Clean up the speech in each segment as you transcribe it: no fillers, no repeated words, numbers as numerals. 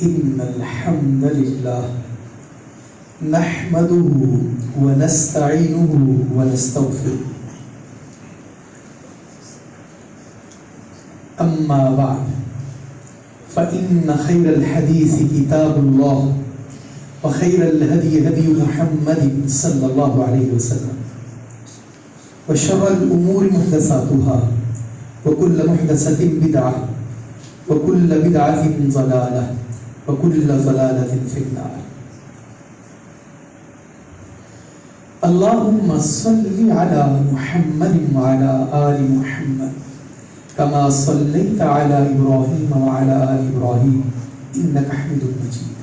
إن الحمد لله نحمده ونستعينه ونستغفره أما بعد فإن خير الحديث كتاب الله وخير الهدي هدي محمد صلى الله عليه وسلم وشر الأمور محدثاتها وكل محدثة بدعة وكل بدعة ضلالة وكل ضلالة في النار. اللهم صل على محمد وعلى آل محمد كما صليت على إبراهيم وعلى آل إبراهيم إنك حميد مجيد.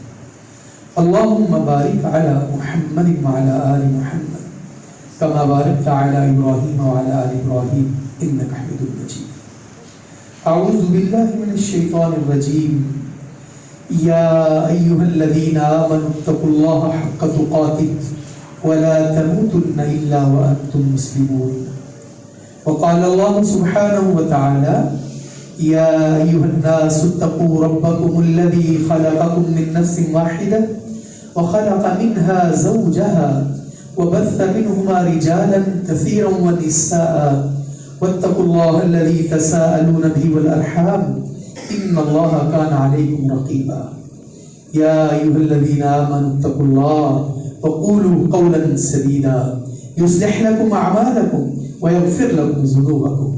اللهم بارك على محمد وعلى آل محمد كما باركت على إبراهيم وعلى آل إبراهيم إنك حميد مجيد. أعوذ بالله من الشيطان الرجيم. يا أيها الذين آمنوا اتقوا الله حق تقاته ولا تموتن إلا وأنتم مسلمون. وقال الله سبحانه وتعالى يا أيها الناس اتقوا ربكم الذي خلقكم من نفس واحدة وخلق منها زوجها وبث منهما رجالا كثيرا ونساء واتقوا الله الذي تساءلون به والأرحام إن الله كان عليكم رقيبا. يا أيها الذين آمنوا اتقوا الله وقولوا قولا سديدا يصلح لكم أعمالكم ويغفر لكم ذنوبكم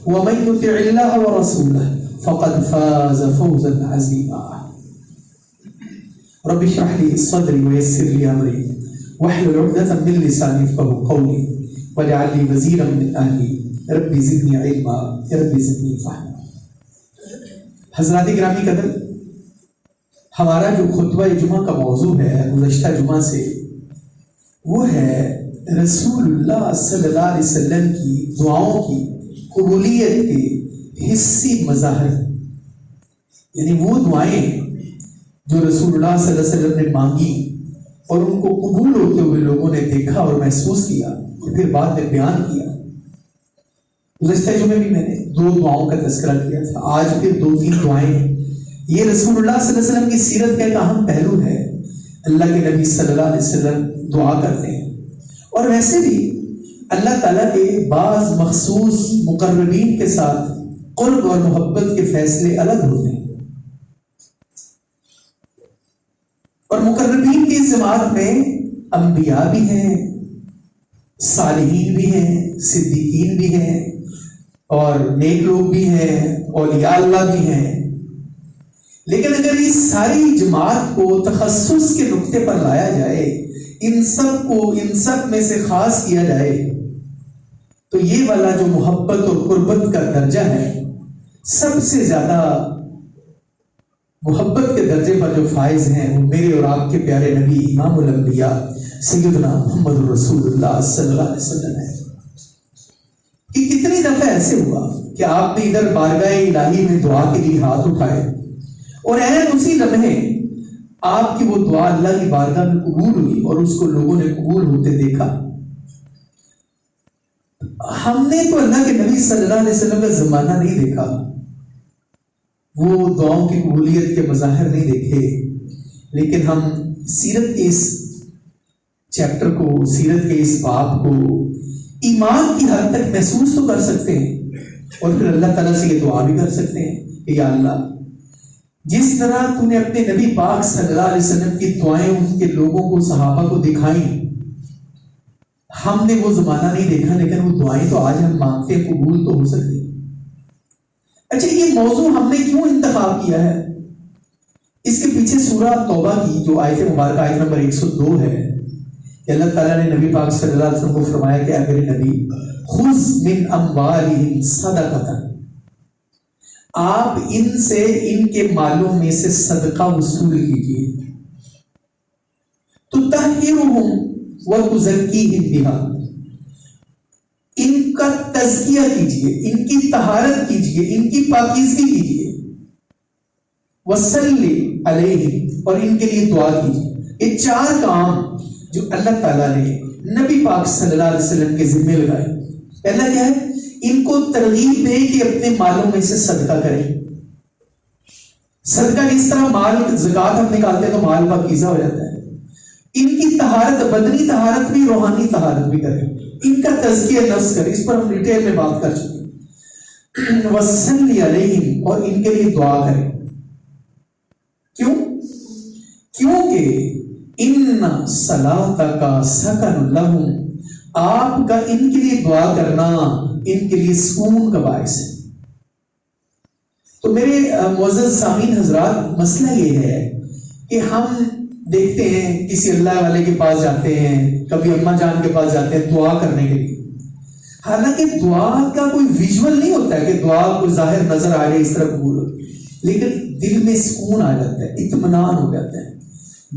ومن يطع الله ورسوله فقد فاز فوزا عظيما. رب اشرح لي صدري ويسر لي أمري واحلل عقدة من لساني يفقهوا قولي واجعل لي وزيرا من أهلي رب زدني علما رب زدني فهما. حضرات گرامی قدر، ہمارا جو خطبہ جمعہ کا موضوع ہے گزشتہ جمعہ سے، وہ ہے رسول اللہ صلی اللہ علیہ وسلم کی دعاؤں کی قبولیت کے حسی مظاہر، یعنی وہ دعائیں جو رسول اللہ صلی اللہ علیہ وسلم نے مانگی اور ان کو قبول ہوتے ہوئے لوگوں نے دیکھا اور محسوس کیا اور پھر بعد میں بیان کیا. گزشتہ جمعے بھی میں نے 2 دعاؤں کا تذکرہ کیا تھا، آج پھر 2-3 دعائیں. یہ رسول اللہ صلی اللہ علیہ وسلم کی سیرت کا ایک اہم پہلو ہے. اللہ کے نبی صلی اللہ علیہ وسلم دعا کرتے ہیں، اور ویسے بھی اللہ تعالیٰ کے بعض مخصوص مقربین کے ساتھ قرب اور محبت کے فیصلے الگ ہوتے ہیں. اور مقربین کی اس جماعت میں انبیاء بھی ہیں، صالحین بھی ہیں، صدیقین بھی ہیں، اور نیک لوگ بھی ہیں، اولیاء اللہ بھی ہیں. لیکن اگر اس ساری جماعت کو تخصص کے نقطے پر لایا جائے، ان سب کو ان سب میں سے خاص کیا جائے، تو یہ والا جو محبت اور قربت کا درجہ ہے، سب سے زیادہ محبت کے درجے پر جو فائز ہیں وہ میرے اور آپ کے پیارے نبی امام الانبیاء سیدنا محمد رسول اللہ صلی اللہ علیہ وسلم ہے. کہ کتنی دفعہ ایسے ہوا کہ آپ نے ادھر بارگاہ الہی میں دعا کے لیے ہاتھ اٹھائے اور عین اسی لمحے آپ کی وہ دعا اللہ کی بارگاہ میں قبول ہوئی اور اس کو لوگوں نے قبول ہوتے دیکھا. ہم نے تو اللہ کے نبی صلی اللہ علیہ وسلم کا زمانہ نہیں دیکھا، وہ دعاؤں کی قبولیت کے مظاہر نہیں دیکھے، لیکن ہم سیرت کے اس چیپٹر کو، سیرت کے اس باب کو ایمان کی حد تک محسوس تو کر سکتے ہیں، اور پھر اللہ تعالیٰ سے یہ دعا بھی کر سکتے ہیں کہ یا اللہ، جس طرح تو نے اپنے نبی پاک صلی اللہ علیہ وسلم کی دعائیں ان کے لوگوں کو، صحابہ کو دکھائیں، ہم نے وہ زمانہ نہیں دیکھا، لیکن وہ دعائیں تو آج ہم مانگتے ہیں، قبول تو ہو سکتی. اچھا، یہ موضوع ہم نے کیوں انتخاب کیا ہے؟ اس کے پیچھے سورہ توبہ کی جو آیت مبارکہ آیت نمبر 102 ہے کہ اللہ تعالیٰ نے نبی پاک صلی اللہ علیہ وسلم کو فرمایا کہ اے میرے نبی، خذ من اموالہم صدقۃ، آپ ان سے، ان کے مالوں میں سے صدقہ وصول کیجیے، تطہرہم وتزکیہم بہا، ان کا تزکیہ کیجیے، ان کی طہارت کیجیے، ان کی پاکیزگی کیجیے، وصلی علیہم، اور ان کے لیے دعا کیجیے. یہ 4 کام جو اللہ تعالیٰ نے نبی پاک صلی اللہ علیہ وسلم کے ذمہ لگائے. پہلا کیا ہے؟ ان کو ترغیب دے کہ اپنے مالوں میں سے صدقہ کریں. صدقہ جس طرح مال زکات ہم نکالتے ہیں تو مال پاکیزہ ہو جاتا ہے، ان کی طہارت بدنی طہارت بھی روحانی طہارت بھی کریں، ان کا تزکیہ نفس کریں، اس پر ہم ڈیٹیل میں بات کر چکے ہیں۔ وصلی علیہم، اور ان کے لیے دعا کریں۔ کیوں؟ کیونکہ ان صلاتک سکن لہم، آپ کا ان کے لیے دعا کرنا ان کے لیے سکون کا باعث ہے۔ تو میرے معزز سامعین حضرات، مسئلہ یہ ہے کہ ہم دیکھتے ہیں کسی اللہ والے کے پاس جاتے ہیں، کبھی اماں جان کے پاس جاتے ہیں دعا کرنے کے لیے، حالانکہ دعا کا کوئی ویژول نہیں ہوتا ہے کہ دعا کوئی ظاہر نظر آ رہی اس طرح قبول ہو، لیکن دل میں سکون آ جاتا ہے، اطمینان ہو جاتا ہے۔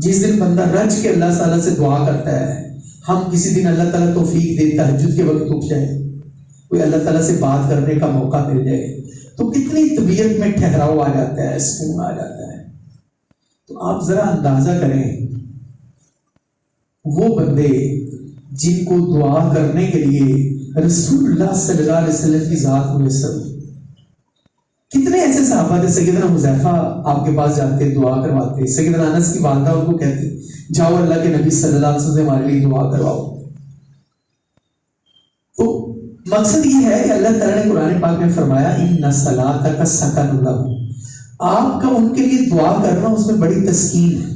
جس دن بندہ رج کے اللہ تعالیٰ سے دعا کرتا ہے، ہم کسی دن اللہ تعالیٰ توفیق دے تہجد کے وقت اٹھ جائے، کوئی اللہ تعالیٰ سے بات کرنے کا موقع مل جائے، تو کتنی طبیعت میں ٹھہراؤ آ جاتا ہے، سکون آ جاتا ہے۔ تو آپ ذرا اندازہ کریں وہ بندے جن کو دعا کرنے کے لیے رسول اللہ صلی اللہ علیہ وسلم کی ذات میسر ہوئی، کتنے ایسے صحابہ تھے۔ سیدنا حذیفہ آپ کے پاس جاتے دعا کرواتے، سیدنا انس کی والدہ ان کو کہتے جاؤ اللہ کے نبی صلی اللہ علیہ وسلم سے ہمارے لیے دعا کرواؤ۔ تو مقصد یہ ہے کہ اللہ تعالیٰ نے قرآن پاک میں فرمایا ان صلاتک سکن لہم، آپ کا ان کے لیے دعا کرنا اس میں بڑی تسکین ہے۔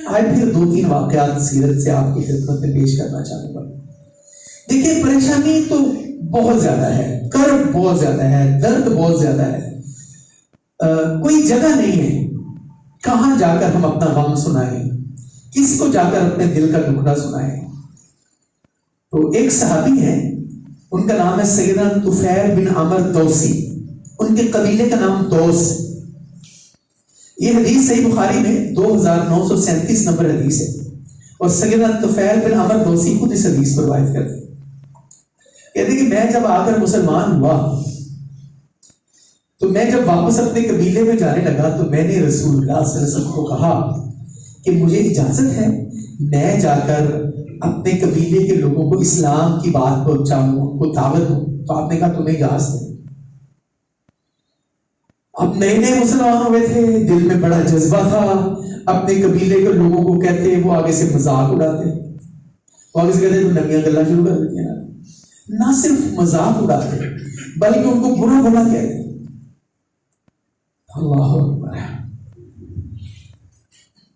آج پھر 2-3 واقعات سیرت سے آپ کی خدمت میں پیش کرنا چاہوں گا۔ دیکھیے پریشانی تو بہت زیادہ ہے، کرب بہت زیادہ ہے، درد بہت زیادہ ہے، کوئی جگہ نہیں ہے کہاں جا کر ہم اپنا غم سنائیں، کس کو جا کر اپنے دل کا ٹکڑا سنائیں۔ تو ایک صحابی ہے، ان کا نام ہے سیدنا طفیل بن عمر دوسی، ان کے قبیلے کا نام دوس۔ یہ حدیث صحیح بخاری میں 2937 نمبر حدیث ہے، اور سیدنا طفیل بن عمر دوسی خود اس حدیث پر روایت کرتے ہیں۔ کہتے ہیں کہ میں جب آ کر مسلمان ہوا تو میں جب واپس اپنے قبیلے میں جانے لگا تو میں نے رسول اللہ صلی اللہ علیہ وسلم کو کہا کہ مجھے اجازت ہے میں جا کر اپنے قبیلے کے لوگوں کو اسلام کی بات پہنچاؤں، ان کو دعوت دوں۔ تو آپ نے کہا تمہیں اجازت ہے۔ اب نئے نئے مسلمان ہوئے تھے، دل میں بڑا جذبہ تھا، اپنے قبیلے کے لوگوں کو کہتے، وہ آگے سے مذاق اڑاتے، وہ آگے سے کہتے تم ننگیاں گلاں شروع کر دیتی ہیں، نہ صرف مذاق اڑاتے بلکہ ان کو برا بھلا کہتے۔ اللہ اکبر۔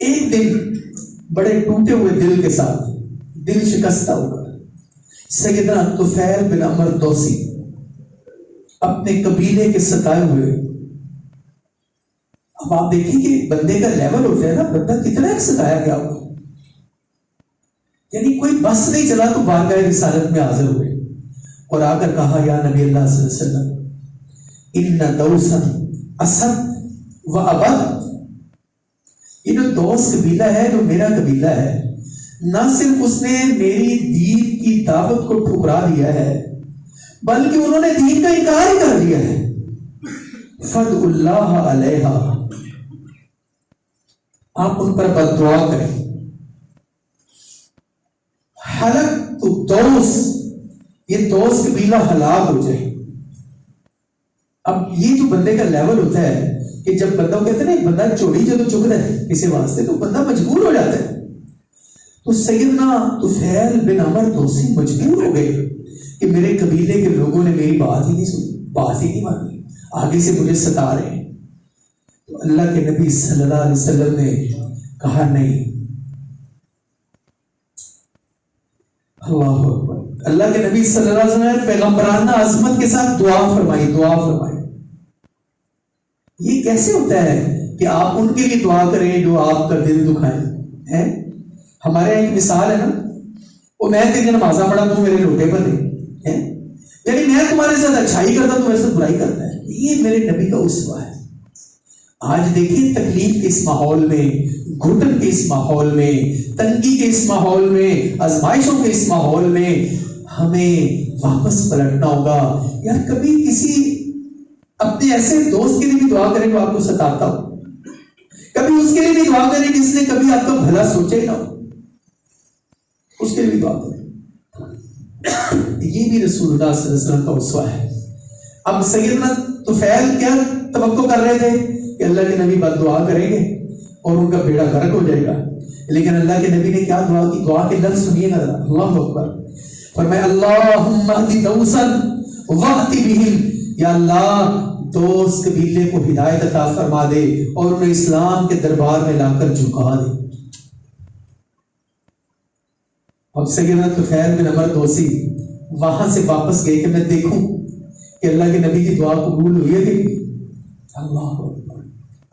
ایک دن بڑے ٹوٹے ہوئے دل کے ساتھ، دل شکستہ ہو کر سیدنا طفیل بن عمر دوسی اپنے قبیلے کے ستائے ہوئے، اب آپ دیکھیں کہ بندے کا لیول ہوتا ہے نا، بندہ کتنا ایک ستایا گیا ہوگا، یعنی کوئی بس نہیں چلا تو بارگاہ رسالت میں حاضر ہوئے اور آ کر کہا یا نبی اللہ صلی اللہ علیہ وسلم ان دوسا اسد و ابد، یہ جو دوس قبیلہ ہے جو میرا قبیلہ ہے، نہ صرف اس نے میری دین کی دعوت کو ٹھکرا دیا ہے بلکہ انہوں نے دین کا انکار ہی کر دیا ہے۔ فد اللہ علیہ، آپ ان پر بد دعا کریں۔ حلق تو دوس، یہ دوس قبیلہ ہلاک ہو جائے۔ اب یہ جو بندے کا لیول ہوتا ہے کہ جب بندہ کہتے ہیں نا بندہ چوری جب چکتا ہے کسی واسطے تو بندہ مجبور ہو جاتا ہے، تو سیدنا طفیل بن عمر دوسی مجبور ہو گئے کہ میرے قبیلے کے لوگوں نے میری بات ہی نہیں سنی، بات ہی نہیں مانی، آگے سے مجھے ستا رہے ہیں۔ تو اللہ کے نبی صلی اللہ علیہ وسلم نے کہا نہیں، اللہ اکبر، اللہ کے نبی صلی اللہ علیہ وسلم نے پیغمبرانہ عظمت کے ساتھ دعا فرمائی، دعا فرمائی۔ یہ کیسے ہوتا ہے کہ آپ ان کے لیے دعا کریں جو آپ کا دل دکھائیں ہیں؟ ہمارے ایک مثال ہے نا، وہ میں تیری نمازاں پڑھا تو میرے لوٹے پر دے، یعنی میں تمہارے ساتھ اچھائی کرتا تو میرے ساتھ برائی کرتا ہے، یہ میرے نبی کا اسوہ ہے۔ آج دیکھیں تکلیف کے اس ماحول میں، گھٹن کے اس ماحول میں، تنگی کے اس ماحول میں، آزمائشوں کے اس ماحول میں ہمیں واپس پلٹنا ہوگا۔ یار کبھی کسی اپنے ایسے دوست کے لیے بھی دعا کریں جو آپ کو ستاتا ہو، کبھی اس کے لیے بھی دعا کریں جس نے کبھی آپ کا بھلا سوچے نہ ہو، اس کے لیے بھی دعا کریں۔ یہ بھی رسول اللہ صلی اللہ علیہ وسلم کا اسوہ ہے۔ اب سیدنا طفیل کیا توقع کر رہے تھے کہ اللہ کے نبی بد دعا کریں گے اور ان کا بیڑا غرق ہو جائے گا، لیکن اللہ کے نبی نے کیا دعا کی؟ دعا کے لفظ سنیے گا، اللہ اکبر، فرمایا اللہم اہدی دوسا واہدی بہم، یا اللہ دوس قبیلے کو ہدایت عطا فرما دے اور انہیں اسلام کے دربار میں لا کر جھکا دے۔ اب سیدنا طفیل بن عمر دوسی وہاں سے واپس گئے کہ میں دیکھوں کہ اللہ کے نبی کی دعا قبول ہوئی ہے کہ نہیں۔ اللہ اکبر،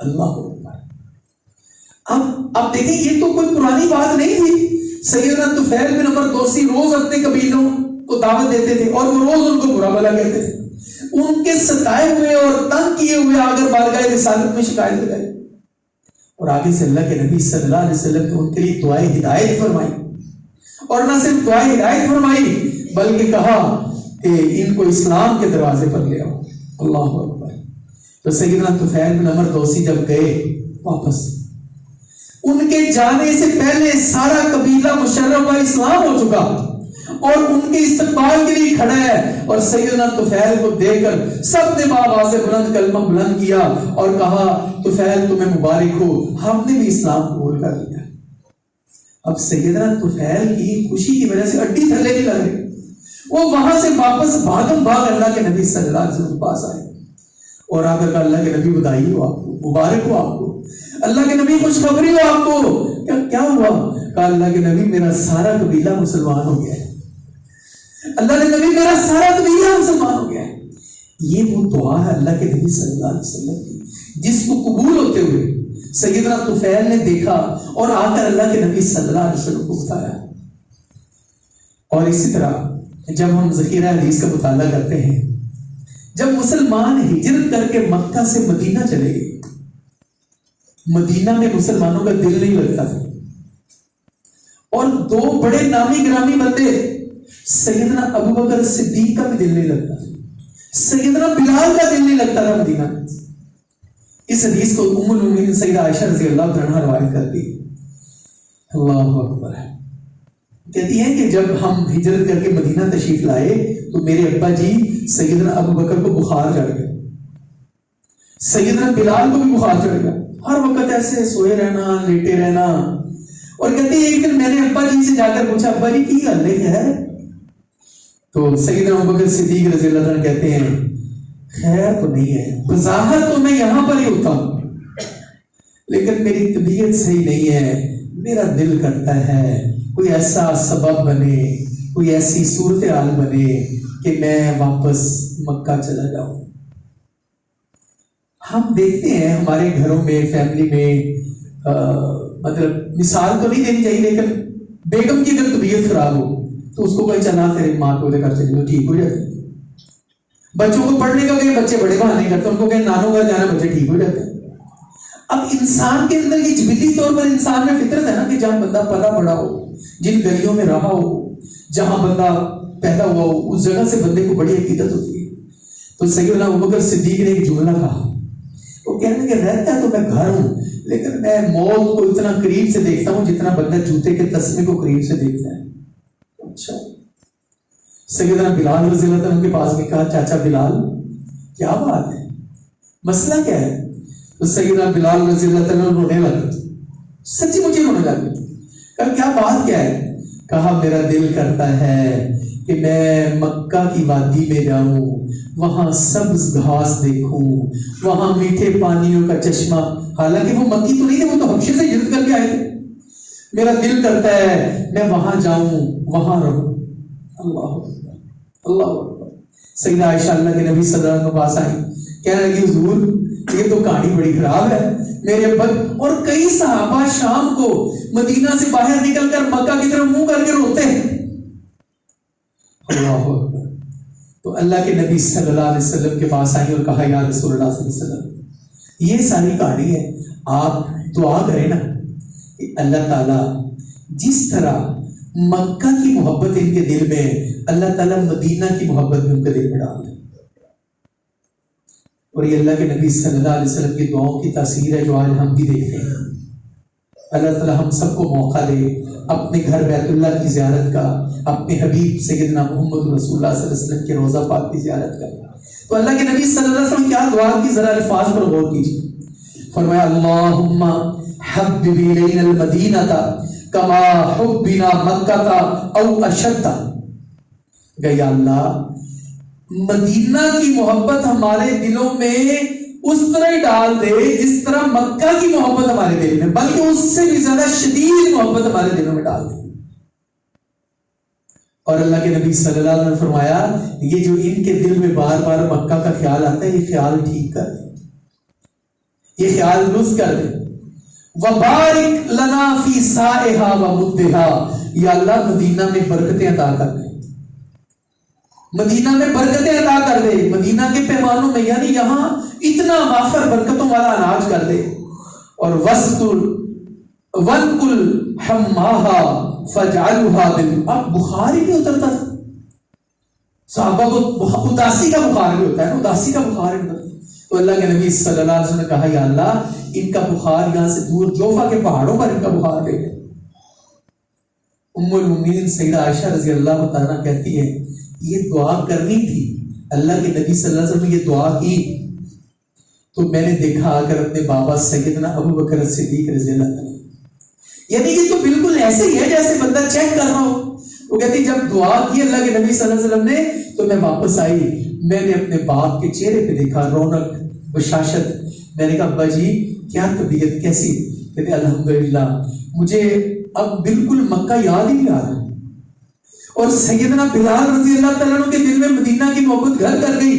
اللہ اکبر۔ اب دیکھیں یہ تو کوئی پرانی بات نہیں تھی، سیدنا طفیل بن عمر دوسی روز اپنے قبیلوں کو دعوت دیتے تھے اور وہ روز ان کو برا بھلا کہتے تھے، ان کے ستائے ہوئے اور تنگ کیے ہوئے آگر بارگاہ رسالت میں شکایت لگائی، اور آگے سے اللہ کے نبی صلی اللہ علیہ وسلم نے ان کے لیے دعائے ہدایت فرمائی، اور نہ صرف دعائے ہدایت فرمائی بلکہ کہا کہ ان کو اسلام کے دروازے پر لے آؤ۔ اللہ اکبر۔ تو سیدنا طفیل بن عمر دوسی جب گئے واپس، ان کے جانے سے پہلے سارا قبیلہ مشرفہ اسلام ہو چکا اور ان کے استقبال کے لیے کھڑا ہے، اور سیدنا طفیل کو دیکھ کر سب نے بآواز بلند کلمہ بلند کیا اور کہا طفیل تمہیں مبارک ہو، ہم نے بھی اسلام قبول کر لیا۔ اب سیدنا طفیل کی خوشی کی وجہ سے اڈی تھلے نہیں لگ رہے، وہ وہاں سے واپس بھاگم بھاگ اللہ کے نبی صلی اللہ علیہ وسلم کے پاس آئے اور آ کر اللہ کے نبی بدائی ہو آپ کو، مبارک ہو آپ کو، اللہ کے نبی خوشخبری ہو آپ کو۔ کیا ہوا؟ کہا اللہ کے نبی میرا سارا قبیلہ مسلمان ہو گیا ہے، اللہ کے نبی میرا سارا قبیلہ مسلمان ہو گیا ہے۔ یہ وہ دعا ہے اللہ کے نبی صلی اللہ علیہ وسلم کی، جس کو قبول ہوتے ہوئے سیدنا طفیل نے دیکھا اور آ کر اللہ کے نبی صلی اللہ علیہ وسلم کو بتایا۔ اور اسی طرح جب ہم ذخیرہ حدیث کا مطالعہ کرتے ہیں، جب مسلمان ہجرت کر کے مکہ سے مدینہ چلے گئے، مدینہ میں مسلمانوں کا دل نہیں لگتا تھا، اور دو بڑے نامی گرامی بندے سیدنا ابو بکر صدیق کا بھی دل نہیں لگتا تھا، سیدنا بلال کا دل نہیں لگتا تھا مدینہ میں۔ اس حدیث کو ام المؤمنین سیدہ عائشہ رضی اللہ عنہا روایت کرتی ہے۔ اللہ اکبر۔ کہتی ہیں کہ جب ہم ہجرت کر کے مدینہ تشریف لائے تو میرے ابا جی سیدنا ابو بکر کو بخار چڑھ گیا، سیدنا بلال کو بھی بخار چڑھ گیا، ہر وقت ایسے سوئے رہنا، لیٹے رہنا۔ اور کہتی ہے ایک دن میں نے ابا جی سے جا کر پوچھا ابا جی کی گل ہے؟ تو سیدنا ابو بکر صدیق رضی اللہ عنہ کہتے ہیں خیر تو نہیں ہے، بظاہر تو میں یہاں پر ہی ہوتا ہوں لیکن میری طبیعت صحیح نہیں ہے، میرا دل کرتا ہے کوئی ایسا سبب بنے، کوئی ایسی صورتحال بنے کہ میں واپس مکہ چلا جاؤں۔ ہم دیکھتے ہیں ہمارے گھروں میں، فیملی میں، مطلب مثال تو نہیں دینی چاہیے لیکن بیگم کی اگر طبیعت خراب ہو تو اس کو کوئی چلا تیرے ماں کو کر چلے تو ٹھیک ہو جاتے، بچوں کو پڑھنے کا کہ بچے بڑے بہانے کرتے، ان کو کہ نانوں کا جانا، بچے ٹھیک ہو جاتے ہیں۔ اب انسان کے اندر یہ جبلی طور پر انسان میں فطرت ہے نا کہ جہاں بندہ پلا بڑا ہو، جن گلیوں میں رہا ہو، جہاں بندہ پیدا ہوا ہو، اس جگہ سے بندے کو بڑی عقیدت ہوتی ہے۔ تو سیدنا ابوبکر صدیق نے ایک جملہ کہا، وہ کہنے کہ رہتا ہے تو میں گھر ہوں لیکن میں موت کو اتنا قریب سے دیکھتا ہوں جتنا بندہ جوتے کے تسمے کو قریب سے دیکھتا ہے۔ اچھا، سیدنا بلال رضی اللہ عنہ کے پاس بھی کہا چاچا بلال کیا بات ہے، مسئلہ کیا ہے؟ تو سیدنا بلال رضی اللہ عنہ رونے لگے، سچی مجھے رونے لگے۔ کہا کیا بات کیا ہے؟ کہا میرا دل کرتا ہے کہ میں مکہ کی وادی میں جاؤں، وہاں سبز گھاس دیکھوں، وہاں میٹھے پانیوں کا چشمہ، حالانکہ وہ مکی تو نہیں تھے، وہ تو حبشے سے ہجرت کر کے آئے تھے۔ میرا دل کرتا ہے میں وہاں جاؤں، وہاں رہوں۔ اللہ اکبر، اللہ اکبر۔ سیدہ عائشہ اللہ کے نبی صلی اللہ علیہ وسلم کے پاس آئی، کہنے لگی حضور یہ تو کہانی بڑی خراب ہے، میرے اور کئی صحابہ شام کو مدینہ سے باہر نکل کر مکہ کی طرف منہ کر کے روتے ہیں۔ اللہ اکبر۔ تو اللہ کے نبی صلی اللہ علیہ وسلم کے پاس آئی اور کہا یا رسول اللہ صلی اللہ علیہ وسلم یہ ساری کہانی ہے، آپ دعا کریں نا کہ اللہ تعالیٰ جس طرح مکہ کی محبت ان کے دل میں، اللہ تعالیٰ مدینہ کی محبت میں ان کے دل میں ڈال دے۔ اور یہ اللہ کے نبی صلی اللہ علیہ وسلم کی دعاؤں کی تاثیر ہے جو آج ہم بھی دیکھتے ہیں۔ اللہ تعالیٰ ہم سب کو موقع دے اپنے گھر بیت اللہ کی زیارت کا، اپنے حبیب سیدنا محمد رسول اللہ صلی اللہ علیہ وسلم کے روضہ پاک کی زیارت کا۔ تو اللہ کے نبی صلی اللہ علیہ وسلم کیا دعا کی، ذرا الفاظ پر غور کیجیے۔ فرمایا اللہم حبب الینا المدینہ کما حبنا مکہ او اشد، کہ یا اللہ مدینہ کی محبت ہمارے دلوں میں اس طرح ڈال دے جس طرح مکہ کی محبت ہمارے دل میں، بلکہ اس سے بھی زیادہ شدید محبت ہمارے دلوں میں ڈال دے۔ اور اللہ کے نبی صلی اللہ علیہ وسلم نے فرمایا یہ جو ان کے دل میں بار بار مکہ کا خیال آتا ہے، یہ خیال ٹھیک کر دے، یہ خیال درست کر دے۔ وبارک لنا فی سائہا و مدہا، یا اللہ مدینہ میں برکتیں عطا کر دے، مدینہ میں برکتیں عطا کر دے، مدینہ کے پیمانوں میں، یعنی یہاں اتنا وافر برکتوں والا اناج کر دے۔ اور وَنْقُلْ حَمَّاهَا فَجْعَلُهَا بِالْ، اب بخار ہی نہیں اترتا تھا، صحابہ کو اداسی کا بخار بھی ہوتا ہے، اداسی کا بخار بھی ہوتا ہے، تو اللہ کے نبی صلی اللہ علیہ وسلم نے کہا یا اللہ ان کا بخار یہاں سے دور جوفا کے پہاڑوں پر ان کا بخار لے گئے۔ ام المؤمنین سیدہ عائشہ رضی اللہ تعالیٰ کہتی ہے یہ دعا کرنی تھی، اللہ کے نبی صلی اللہ علیہ وسلم نے یہ دعا کی تو میں نے دیکھا اگر اپنے بابا سیدنا ابو بکر صدیق رضی اللہ عنہ، یعنی یہ تو بالکل ایسے ہی ہے جیسے بندہ چیک کر رہا ہو۔ وہ کہتی جب دعا کی اللہ کے نبی صلی اللہ علیہ وسلم نے تو میں واپس آئی، میں نے اپنے باپ کے چہرے پہ دیکھا رونق بشاشت، میں نے کہا ابا جی کیا طبیعت کیسی؟ کہتے الحمدللہ مجھے اب بالکل مکہ یاد ہی نہیں آ رہا۔ اور سیدنا بلال رضی اللہ تعالیٰ عنہ کے دل میں مدینہ کی محبت گھر کر گئی،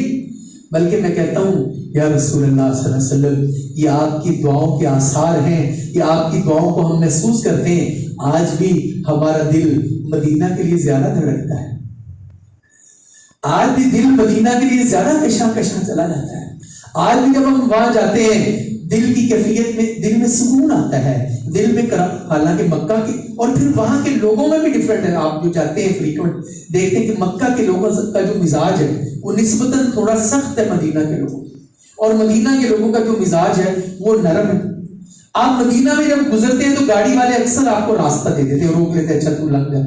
بلکہ میں کہتا ہوں یا رسول اللہ صلی اللہ علیہ وسلم یہ آپ کی دعاؤں کے آثار ہیں، یہ آپ کی دعاؤں کو ہم محسوس کرتے ہیں، آج بھی ہمارا دل مدینہ کے لیے زیادہ دھڑکتا ہے، آج بھی دل مدینہ کے لیے زیادہ کشاں کشاں چلا جاتا ہے، آج بھی جب ہم وہاں جاتے ہیں دل کی کیفیت میں دل میں سکون آتا ہے، دل میں حالانکہ مکہ کی اور پھر وہاں کے لوگوں میں بھی ڈفرینٹ ہے، آپ جو جاتے ہیں فریکوینٹ دیکھتے ہیں کہ مکہ کے لوگوں کا جو مزاج ہے وہ نسبتاً تھوڑا سخت ہے مدینہ کے لوگوں، اور مدینہ کے لوگوں کا جو مزاج ہے وہ نرم ہے۔ آپ مدینہ میں جب گزرتے ہیں تو گاڑی والے اکثر آپ کو راستہ دے دیتے ہیں، روک لیتے ہیں اچھا تو لنگ جا،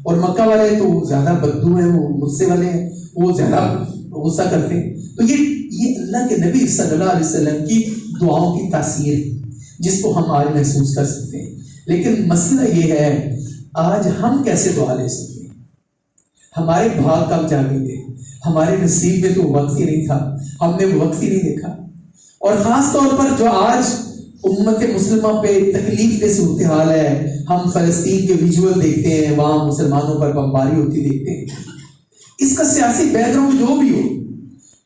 اور مکہ والے تو زیادہ بددو ہیں، وہ غصے والے ہیں، وہ زیادہ غصہ کرتے ہیں۔ تو یہ اللہ کے نبی صلی اللہ علیہ وسلم کی دعاؤں کی تاثیر ہے جس کو ہم آج محسوس کر سکتے ہیں۔ لیکن مسئلہ یہ ہے آج ہم کیسے دعا لے سکتے ہیں؟ ہمارے بھاگ کب جاگیں گے؟ ہمارے نصیب میں تو وقت ہی نہیں تھا، ہم نے وقت ہی نہیں دیکھا۔ اور خاص طور پر جو آج امت مسلمہ پہ تکلیف دہ صورتحال ہے، ہم فلسطین کے ویژول دیکھتے ہیں، وہاں مسلمانوں پر بمباری ہوتی دیکھتے ہیں، اس کا سیاسی بیک گراؤنڈ جو بھی ہو،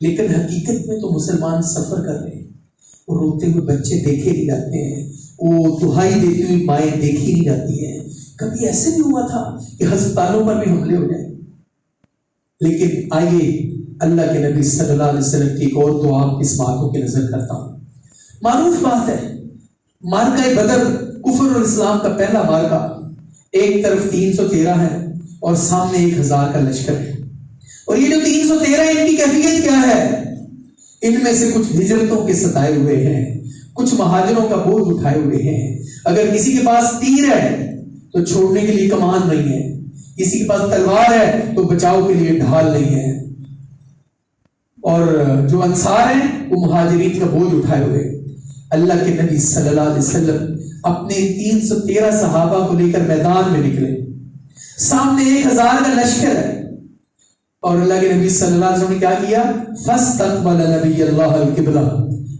لیکن حقیقت میں تو مسلمان سفر کر رہے ہیں، وہ روتے ہوئے بچے دیکھے نہیں جاتے ہیں، وہ دہائی دیتی ہوئی مائیں دیکھی نہیں جاتی ہیں۔ کبھی ایسے بھی ہوا تھا کہ ہسپتالوں پر بھی حملے ہو جائیں، لیکن آئیے اللہ کے نبی صلی اللہ علیہ وسلم کی ایک اور دعا اس باتوں کی نظر کرتا ہوں۔ معروف بات ہے مارکہ بدر کفر اور اسلام کا پہلا مارکہ، ایک طرف 313 ہے اور سامنے 1000 کا لشکر ہے، اور یہ جو 313 ان کی کیفیت کیا ہے؟ ان میں سے کچھ ہجرتوں کے ستائے ہوئے ہیں، کچھ مہاجروں کا بوجھ اٹھائے ہوئے ہیں، اگر کسی کے پاس تیر ہے تو چھوڑنے کے لیے کمان نہیں ہے، کسی کے پاس تلوار ہے تو بچاؤ کے لیے ڈھال نہیں ہے، اور جو انصار ہیں وہ مہاجرین کا بوجھ اٹھائے ہوئے۔ اللہ کے نبی صلی اللہ علیہ وسلم اپنے 313 صحابہ کو لے کر میدان میں نکلے، سامنے 1000 کا لشکر ہے، اور اللہ کے نبی صلی اللہ علیہ وسلم نے کیا کیا؟ فاستقبل نبی اللہ القبلہ،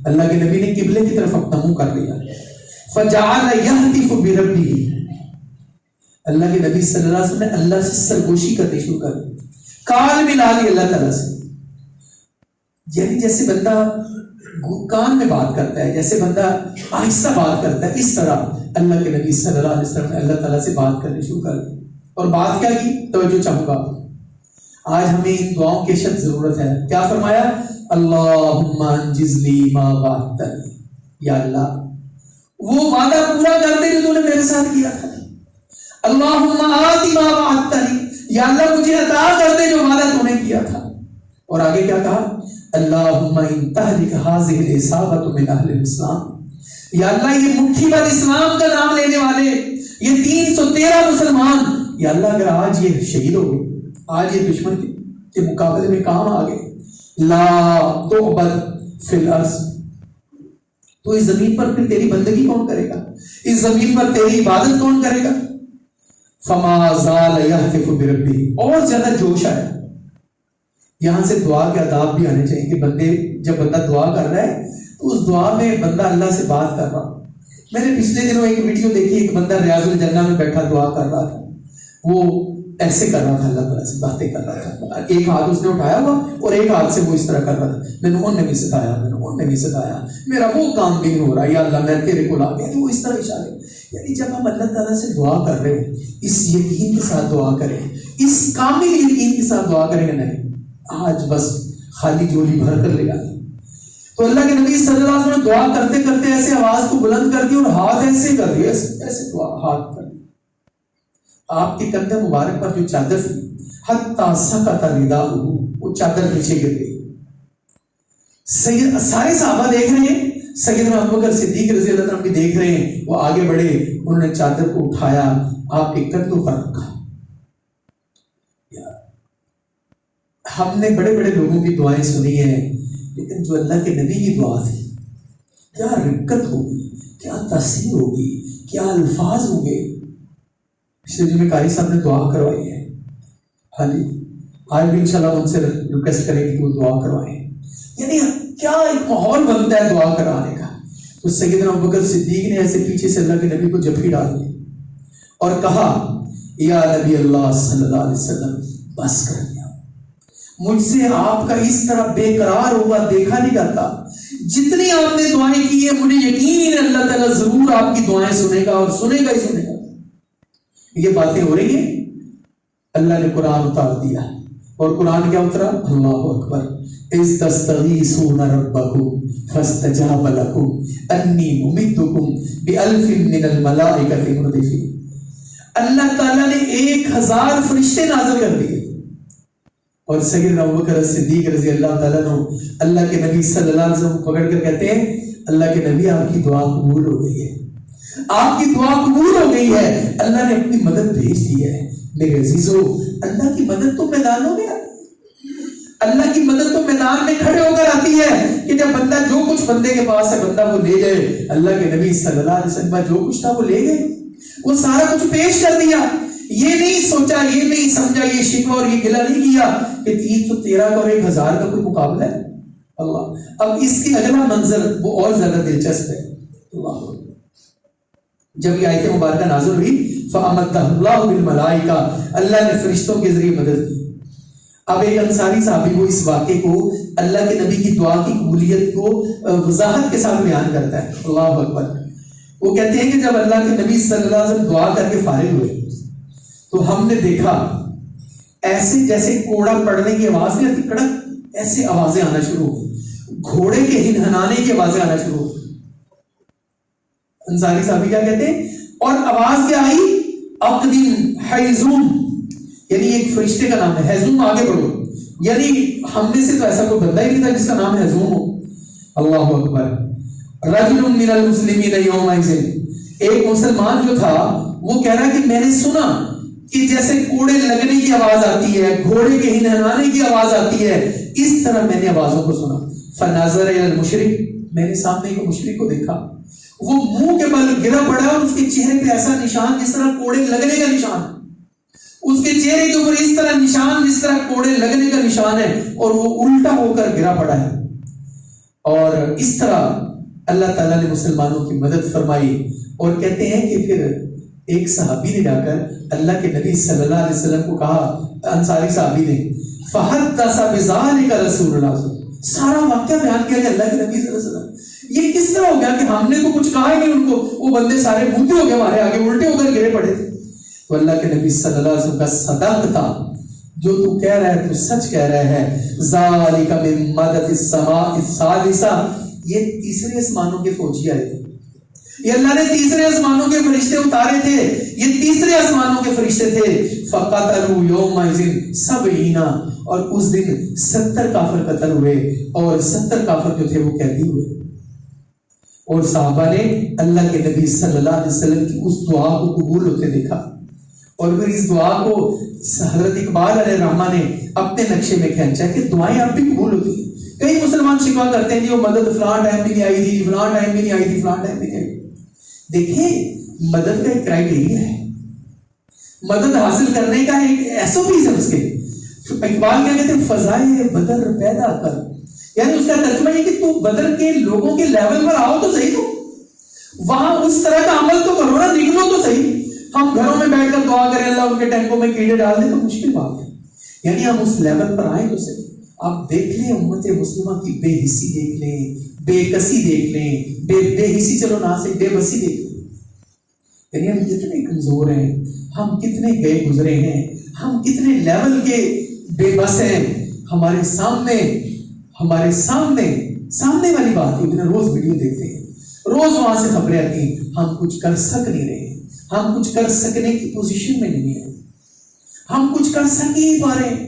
اللہ کے نبی نے قبلے کی طرف اپنا منہ کر لیا، فجعل یہتف بربہ، اللہ کے نبی صلی اللہ علیہ وسلم نے اللہ سے سرگوشی کرنے شروع کر دی، کال ملا لی اللہ تعالیٰ سے، یعنی جیسے بندہ کان میں بات کرتا ہے، جیسے بندہ آہستہ بات کرتا ہے، اس طرح اللہ کے نبی صلی اللہ علیہ وسلم نے اللہ تعالیٰ سے بات کرنے شروع کر دی۔ اور بات کیا کی؟ توجہ چاہوں گا، آج ہمیں ان دعاؤں کی شد ضرورت ہے۔ کیا فرمایا؟ اللہم انجز لی ما وعدتنی، یا اللہ وہ وعدہ پورا کر دے جو تو نے میرے ساتھ کیا تھا، اللہم آتی ما وعدتنی، یا اللہ مجھے عطا کر دے جو وعدہ تو نے کیا تھا۔ اور آگے کیا کہا؟ اللہم ان تہلک ہذہ العصابۃ من اہل الاسلام، یا اللہ یہ مٹھی بھر اسلام کا نام لینے والے یہ 313 مسلمان، یا اللہ اگر آج یہ شہید ہو گئے، آج یہ دشمن کے مقابلے میں کام آ گئے، لا تعبد فی الارض، تو اس زمین پر پھر تیری بندگی کون کرے گا؟ اس زمین پر تیری عبادت کون کرے گا؟ فما زال یہتف بربی، اور زیادہ جوش آیا۔ یہاں سے دعا کے آداب بھی آنے چاہیے کہ جب بندہ دعا کر رہا ہے تو اس دعا میں بندہ اللہ سے بات کر رہا۔ میں نے پچھلے دنوں ایک ویڈیو دیکھی، ایک بندہ ریاض الجنہ میں بیٹھا دعا کر رہا تھا، وہ ایسے کر رہا تھا، اللہ تعالیٰ سے باتیں کر رہا تھا، ایک ہاتھ اس نے اٹھایا ہوا اور ایک ہاتھ سے وہ اس طرح کر رہا تھا، میں نے سکھایا، میرا وہ کام نہیں ہو رہا، یا اللہ میں تیرے کو لا گیا، تو وہ اس طرح اشارے۔ یعنی جب ہم اللہ تعالیٰ سے دعا کر رہے ہیں اس یقین کے ساتھ دعا کریں، اس کامل یقین کے ساتھ دعا کریں گے، نہیں آج بس خالی جولی بھر کر لے آئے۔ تو اللہ کے نبی صلی اللہ علیہ وسلم نے دعا کرتے کرتے ایسے آواز کو بلند کر دی اور ہاتھ ایسے کر دیے، ایسے دعا ہاتھ کر دی، آپ کے کندھے مبارک پر جو چادر تھی حتی سقط رداؤہ، وہ چادر نیچے گر گئی۔ سارے صحابہ دیکھ رہے ہیں، سیدنا ابوبکر صدیق رضی اللہ عنہ بھی دیکھ رہے ہیں، وہ آگے بڑھے، انہوں نے چادر کو اٹھایا، آپ کے کندھوں پر رکھا۔ ہم نے بڑے بڑے لوگوں کی دعائیں سنی ہیں، لیکن جو اللہ کے نبی کی دعا تھی، کیا رقت ہوگی، کیا تاثیر ہوگی، کیا الفاظ ہوں گے۔ پچھلے جمعے قاری صاحب نے دعا کروائی ہے، ہاں جی آج بھی انشاءاللہ ان سے ریکویسٹ کریں کہ وہ دعا کروائیں۔ یعنی کیا ایک ماحول بنتا ہے دعا کرانے کا۔ تو سیدنا ابوبکر صدیق نے ایسے پیچھے سے اللہ کے نبی کو جپھی ڈال دی اور کہا، یا نبی اللہ صلی اللہ علیہ وسلم بس کر دیا، مجھ سے آپ کا اس طرح بے قرار ہوا دیکھا نہیں جاتا۔ جتنی آپ نے دعائیں کی ہیں مجھے یقین ہے اللہ تعالیٰ ضرور آپ کی دعائیں سنے گا، اور سنے گا ہی سنے گا۔ یہ باتیں ہو رہی ہیں، اللہ نے قرآن اتار دیا، اور قرآن کیا اترا؟ اللہ اکبر، اذ تستغیثون ربکم فاستجاب لکم انی ممدکم بألف من الملائکۃ مردفین۔ اللہ تعالیٰ نے 1000 فرشتے نازل کر دیے، اور سیدنا ابوبکر صدیق رضی اللہ تعالیٰ عنہ اللہ کے نبی صلی اللہ علیہ وسلم پکڑ کر کہتے ہیں، اللہ کے نبی آپ کی دعا قبول ہو گئی ہے، آپ کی دعا قبول ہو گئی ہے، اللہ نے اپنی مدد بھیج دی ہے۔ میرے عزیزو، اللہ کی مدد تو میدانوں میں آتی ہے، اللہ کی مدد تو میدان میں کھڑے ہو کر آتی ہے، کہ جب بندہ جو کچھ بندے کے پاس ہے بندہ وہ لے جائے۔ اللہ کے نبی صلی اللہ علیہ وسلم جو کچھ تھا وہ لے گئے، وہ سارا کچھ پیش کر دیا، یہ نہیں سوچا، یہ نہیں سمجھا، یہ شکوہ اور یہ گلہ نہیں کیا کہ 313 کا اور 1000 کا کوئی مقابلہ ہے۔ اللہ، اب اس کی اگلا منظر وہ اور زیادہ دلچسپ ہے۔ اللہ، جب یہ آیت مبارکہ نازل ہوئی، فَأَمَدَّهُ اللَّهُ بِالْمَلَائِكَةِ، اللہ نے فرشتوں کے ذریعے مدد کی۔ اب ایک انصاری صحابی کو اس واقعے کو اللہ کے نبی کی دعا کی قبولیت کو وضاحت کے ساتھ بیان کرتا ہے۔ اللہ اکبر، وہ کہتے ہیں کہ جب اللہ کے نبی صلی اللہ علیہ وسلم دعا کر کے فارغ ہوئے تو ہم نے دیکھا ایسے جیسے کوڑا پڑنے کی آواز نہیں آتی، کڑک، ایسے آوازیں آنا شروع ہو گئی، گھوڑے کے ہنہنانے کی آوازیں آنا شروع ہو گئی۔ انصاری صحابی کیا کہتے ہیں؟ اور آواز کیا آئی؟ اقدم حیزوم، یعنی ایک فرشتے کا نام ہے حیزوم، آگے بڑھو۔ یعنی ہم میں سے تو ایسا کوئی بندہ ہی نہیں تھا جس کا نام حیزوم ہو۔ اللہ اکبر، رجل من المسلمین یومئذ، ایک مسلمان جو تھا وہ کہہ رہا کہ میں نے سنا کہ جیسے کوڑے لگنے کی آواز آتی ہے، گھوڑے کے ہنہنانے کی آواز آتی ہے، اس طرح میں نے آوازوں کو سنا۔ فنظر الی المشرک، میں نے سامنے ایک مشرک کو دیکھا، وہ منہ کے بل گرا پڑا اور اس کے چہرے پہ ایسا نشان جس طرح کوڑے لگنے کا نشان ہے، اس کے چہرے کے اوپر اس طرح نشان جس طرح کوڑے لگنے کا نشان ہے، اور وہ الٹا ہو کر گرا پڑا ہے۔ اور اس طرح اللہ تعالیٰ نے مسلمانوں کی مدد فرمائی۔ اور کہتے ہیں کہ پھر ایک صحابی نے جا کر اللہ کے نبی صلی اللہ علیہ وسلم کو کہا، انصاری صحابی نے، فحدث بذلک رسول اللہ، سارا واقعہ بیان کیا کہ اللہ کے نبی صلی اللہ علیہ وسلم، یہ کس طرح ہو گیا کہ ہم نے تو کچھ کہا ہی نہیں ان کو، وہ بندے سارے منہ ہو گئے ہمارے آگے، الٹے ہو کر گرے پڑے تھے۔ تو اللہ کے نبی صلی اللہ علیہ وسلم کا صدقتا، جو تو کہہ رہا ہے تو سچ کہہ رہا ہے، ذالک من مدد السماء الثالثہ، یہ تیسرے آسمانوں کے فوجی آئے تھے، یہ اللہ نے تیسرے آسمانوں کے فرشتے اتارے تھے، یہ تیسرے آسمانوں کے فرشتے تھے۔ فقتلوا یومئذ 70، اور اس دن 70 کافر قتل ہوئے، اور 70 کافر جو تھے وہ قیدی ہوئے۔ اور صحابہ نے اللہ کے نبی صلی اللہ علیہ وسلم کی اس دعا کو قبول ہوتے دیکھا، اور پھر اس دعا کو حضرت اقبال علیہ الرحمہ نے اپنے نقشے میں کھینچا کہ دعائیں اب بھی قبول ہوتی ہیں۔ کئی مسلمان شکوا کرتے ہیں وہ مدد فلاں ٹائم بھی نہیں آئی تھی، فلاں ٹائم بھی نہیں آئی تھی، فلاں ٹائم بھی نہیں آئی۔ دیکھیں مدد کا ایک کرائٹیریا ہے، مدد حاصل کرنے کا ایک ایس او پیز ہے اس کے۔ اقبال کیا کہتے ہیں، فضائے بدر پیدا کر، یعنی اس کا ترجمہ یہ کہ تو بدر کے لوگوں کے لیول پر آؤ تو صحیح، تو وہاں اس طرح کا عمل تو کرو نا، نکلو تو صحیح۔ ہم گھروں میں بیٹھ کر دعا کریں اللہ ان کے ٹینکوں میں کیڑے ڈال دیں تو مشکل بات ہے، یعنی ہم اس لیول پر آئیں تو صحیح۔ آپ دیکھ لیں امت مسلمہ کی بے حسی دیکھ لیں، بے کسی دیکھ لیں، بے حسی چلو نہ سے بے بسی دیکھ لیں، یعنی ہم کتنے کمزور ہیں، ہم کتنے گئے گزرے ہیں، ہم کتنے لیول کے بے بس ہیں۔ ہمارے سامنے والی بات ہے، روز ویڈیو دیکھتے ہیں، روز وہاں سے خبریں آتی ہیں، ہم کچھ کر سک نہیں رہے، ہم کچھ کر سکنے کی پوزیشن میں نہیں ہیں، ہم کچھ کر سک ہی پا رہے ہیں۔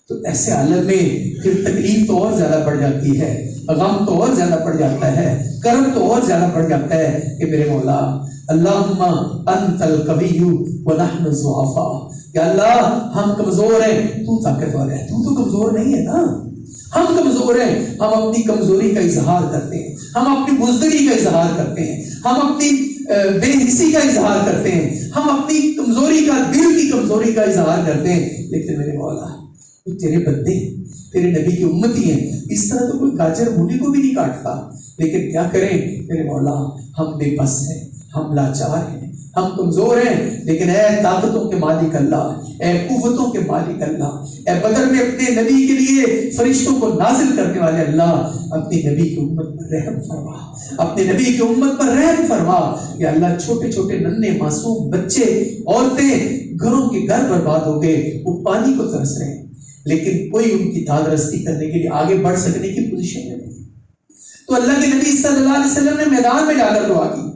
تو ایسے حالت میں پھر تکلیف تو اور زیادہ بڑھ جاتی ہے، غم تو اور زیادہ بڑھ جاتا ہے، کرب تو اور زیادہ بڑھ جاتا ہے کہ میرے مولا اللہم انت القوی ونحن الضعفاء، یا اللہ ہم کمزور ہیں تو طاقتور ہے، تو کمزور نہیں ہے نا، ہم کمزور ہیں، ہم اپنی کمزوری کا اظہار کرتے ہیں، ہم اپنی بزدلی کا اظہار کرتے ہیں، ہم اپنی بے حسی کا اظہار کرتے ہیں، ہم اپنی کمزوری کا، دل کی کمزوری کا اظہار کرتے ہیں، لیکن میرے مولا تیرے بندے تیرے نبی کی امتی ہیں، اس طرح تو کوئی گاجر مولی کو بھی نہیں کاٹتا، لیکن کیا کریں میرے مولا، ہم بے بس ہیں، ہم لاچار ہیں، ہم کمزور ہیں، لیکن اے طاقتوں کے مالک اللہ، اے قوتوں کے مالک اللہ، اے بدر میں اپنے نبی کے لیے فرشتوں کو نازل کرنے والے اللہ، اپنی نبی کی امت پر رحم فرما، اپنے نبی کی امت پر رحم فرما۔ یا اللہ چھوٹے چھوٹے ننھے معصوم بچے، عورتیں، گھروں کے گھر برباد ہو گئے، وہ پانی کو ترس رہے ہیں، لیکن کوئی ان کی داد رستی کرنے کے لیے آگے بڑھ سکنے کی پوزیشن میں نہیں۔ تو اللہ کے نبی صلی اللہ علیہ وسلم نے میدان میں جا کر دعا کی،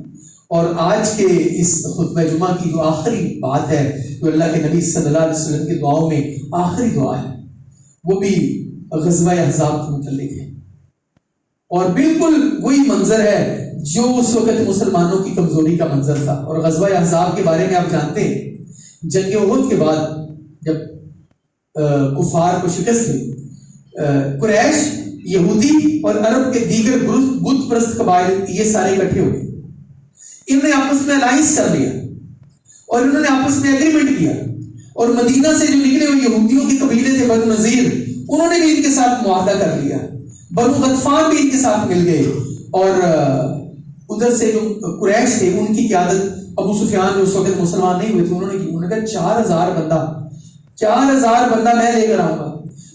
اور آج کے اس خطبہ جمعہ کی جو آخری بات ہے، جو اللہ کے نبی صلی اللہ علیہ وسلم کی دعاؤں میں آخری دعا ہے، وہ بھی غزوہ احزاب کے متعلق ہے، اور بالکل وہی منظر ہے جو اس وقت مسلمانوں کی کمزوری کا منظر تھا۔ اور غزوہ احزاب کے بارے میں آپ جانتے ہیں، جنگ احد کے بعد جب کفار کو شکست ہوئی، قریش، یہودی اور عرب کے دیگر بت پرست قبائل یہ سارے اکٹھے ہوئے، انہوں نے آپس میں الائنس کر لیا اور انہوں نے آپس میں ایگریمنٹ کیا، اور مدینہ سے جو نکلے ہوئے یہودیوں کے قبیلے تھے بنو نذیر، انہوں نے بھی ان کے ساتھ معاہدہ کر لیا، بنو غطفان بھی ان کے ساتھ مل گئے، اور ادھر سے جو قریش تھے ان کی قیادت ابو سفیان جو اس وقت مسلمان نہیں ہوئے تھے انہوں نے کی، انہوں نے کہا 4000 بندہ میں لے کر آؤں گا،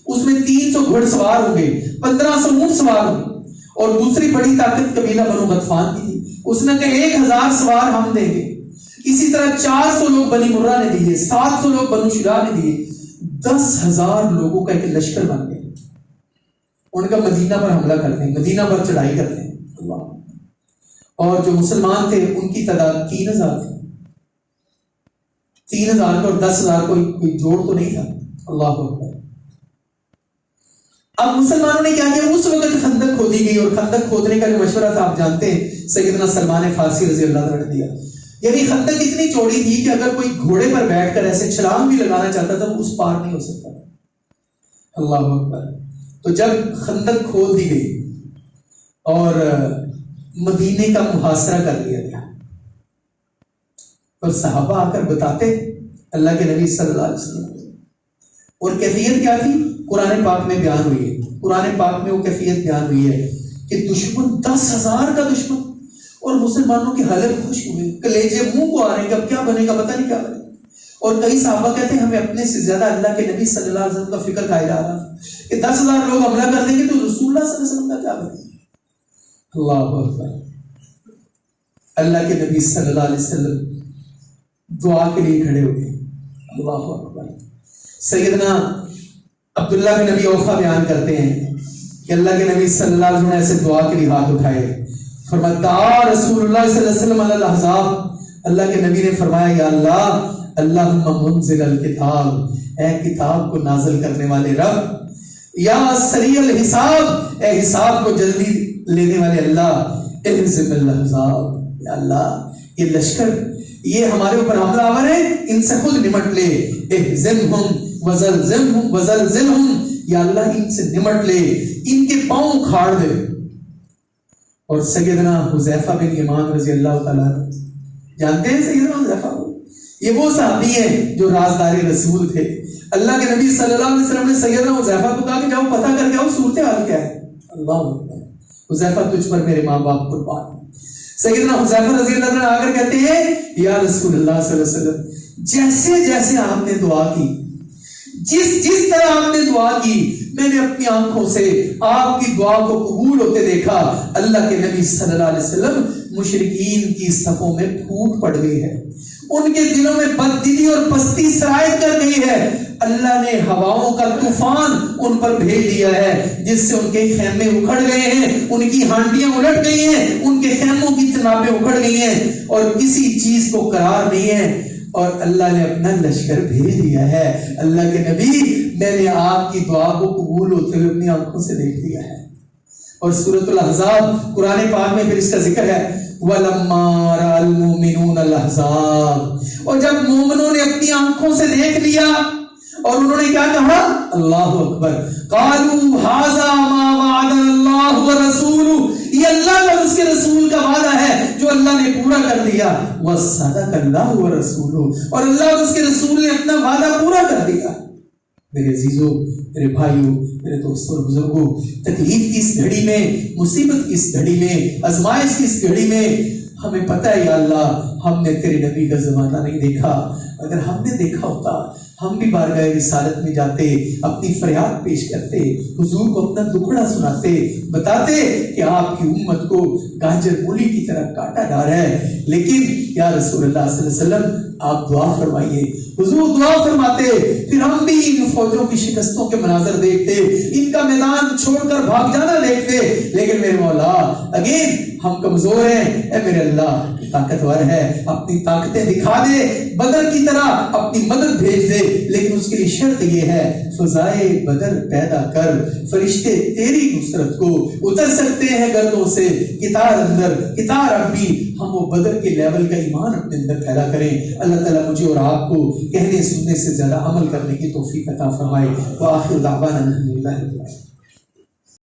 اس میں 300 گھڑ سوار ہوں گے، 1500 اونٹ سوار ہوں گے، اور دوسری بڑی طاقت قبیلہ بنو غطفان کی تھی، اس نے کہا 1000 سوار ہم دیں گے، اسی طرح 400 لوگ بنی مرہ نے دیے، 700 لوگ بنو شجاع نے دیے، 10,000 لوگوں کا ایک لشکر بن گئے، ان کا مدینہ پر حملہ کرتے ہیں، مدینہ پر چڑھائی کرتے ہیں، اللہ، اور جو مسلمان تھے ان کی تعداد 3000 تھی، 3000 کو اور 10,000 کوئی جوڑ تو نہیں تھا، اللہ اکبر۔ اب مسلمانوں نے کیا کیا، اس وقت خندق کھودی گئی، اور خندق کھودنے کا جو مشورہ تھا آپ جانتے ہیں سیدنا سلمان فارسی رضی اللہ عنہ نے دیا، یعنی خندق اتنی چوڑی تھی کہ اگر کوئی گھوڑے پر بیٹھ کر ایسے چھلانگ بھی لگانا چاہتا تھا وہ اس پار نہیں ہو سکتا، اللہ اکبر۔ تو جب خندق کھود دی گئی اور مدینے کا محاصرہ کر لیا گیا، اور صحابہ آ کر بتاتے اللہ کے نبی صلی اللہ علیہ وسلم، اور کیفیت کیا تھی قرآن پاک میں بیان ہوئی ہے، قرآن پاک میں وہ کیفیت بیان ہوئی ہے کہ دشمن 10,000 کا دشمن، اور مسلمانوں کی حالت خوش ہوئی، کلیجے منہ کو آ رہے ہیں کہ اب کیا بنے گا، پتہ نہیں کیا بنے گا، اور کئی صحابہ کہتے ہیں ہمیں اپنے سے زیادہ اللہ کے نبی صلی اللہ علیہ وسلم کا فکر کھایا جا رہا کہ 10,000 لوگ حملہ کر دیں گے تو رسول اللہ صلی اللہ علیہ وسلم کا کیا بنے گا، اللہ اکبر۔ اللہ کے نبی صلی اللہ علیہ وسلم دعا کے لیے کھڑے ہو گئے، اللہ اکبر۔ سیدنا عبداللہ بن نبی اوفا بیان کرتے ہیں کہ اللہ کے نبی صلی اللہ علیہ وسلم نے ایسے دعا کے لیے ہاتھ اٹھائے، فرمایا دعا رسول اللہ صلی اللہ علیہ وسلم علی الاحزاب، اللہ کے نبی نے فرمایا یا اللہ، اللہم منزل الکتاب، اے کتاب کو نازل کرنے والے رب، یا سریع الحساب، اے حساب کو جلدی لینے والے اللہ، اہزم الاحزاب، یا اللہ یہ لشکر یہ ہمارے اوپر حملہ آور ہے، ان سے خود نمٹ لے، اہزمہم وزلزلہم، یا اللہ ان سے نمٹ لے، ان کے پاؤں اکھاڑ دے۔ اور سیدنا حذیفہ بن یمان رضی اللہ تعالیٰ جانتے ہیں سیدنا حذیفہ کو، یہ وہ صحابی ہیں جو رازدار رسول تھے۔ اللہ کے نبی صلی اللہ علیہ وسلم نے سیدنا حذیفہ کو کہا کہ جاؤ پتہ کر کے آؤ صورتحال کیا ہے۔ اللہ اکبر، حذیفہ تجھ پر میرے ماں باپ قربان۔ سیدنا حذیفہ رضی اللہ عنہ آ کر کہتے ہیں یا رسول اللہ صلی اللہ علیہ وسلم، جیسے جیسے آپ نے دعا کی، جس طرح آپ نے دعا کی، میں نے اپنی آنکھوں سے آپ کی دعا کو قبول ہوتے دیکھا۔ اللہ کے نبی صلی اللہ علیہ وسلم مشرکین کی صفوں میں پھوٹ پڑ گئی ہے، ان کے دلوں میں بددلی اور پستی سرایت کر گئی ہے۔ اللہ نے ہواؤں کا طوفان ان پر بھیج دیا ہے جس سے ان کے خیمے اکھڑ گئے ہیں، ان کی ہانڈیاں الٹ گئی ہیں، ان کے خیموں کی تنابیں اکھڑ گئی ہیں اور کسی چیز کو قرار نہیں ہے، اور اللہ نے اپنا لشکر بھیج دیا ہے۔ اللہ کے نبی، میں نے آپ کی دعا کو قبول ہوتے ہوئے اپنی آنکھوں سے دیکھ لیا ہے۔ اور سورۃ الاحزاب قرآن پاک میں پھر اس کا ذکر ہے وَلَمَّا رَأَى الْمُؤْمِنُونَ الْأَحْزَابَ، اور جب مومنوں نے اپنی آنکھوں سے دیکھ لیا اور انہوں نے کیا کہا؟ اللہ اکبر، قالوا هذا ما وعدنا اللہ ورسولہ، یہ اللہ اور اس کے رسول کا وعدہ ہے جو اللہ نے پورا کر دیا، وصدق اللہ ورسولہ، اور اللہ اور اس کے رسول نے اپنا وعدہ پورا کر دیا۔ میرے عزیزوں، میرے بھائیوں، میرے دوستوں اور بزرگوں، تکلیف کی اس گھڑی میں، مصیبت کی اس گھڑی میں، آزمائش کی اس گھڑی میں ہمیں پتہ ہے یا اللہ ہم نے تیرے نبی کا زمانہ نہیں دیکھا، اگر ہم نے دیکھا ہوتا ہم بھی بارگاہ رسالت میں جاتے، اپنی فریاد پیش کرتے، حضور کو اپنا دکھڑا سناتے، بتاتے کہ آپ کی امت کو گاجر مولی کی طرح کاٹا جا رہا ہے، لیکن یا رسول اللہ صلی اللہ علیہ وسلم آپ دعا فرمائیے۔ حضور دعا فرماتے، پھر ہم بھی ان فوجوں کی شکستوں کے مناظر دیکھتے، ان کا میدان چھوڑ کر بھاگ جانا دیکھتے، لیکن میرے مولا اگین ہم کمزور ہیں، اے میرے اللہ طاقتور ہے، اپنی طاقتیں دکھا دے، بدر کی طرح اپنی مدد بھیج دے، لیکن اس کے لیے شرط یہ ہے فضائے بدر پیدا کر، فرشتے تیری نصرت کو اتر سکتے ہیں گردوں سے، کتار اندر کتار اب بھی ہم وہ بدر کے لیول کا ایمان اپنے اندر پیدا کریں۔ اللہ تعالیٰ مجھے اور آپ کو کہنے سننے سے زیادہ عمل کرنے کی توفیق عطا فرمائے۔ وآخر دعوانا الحمدللہ۔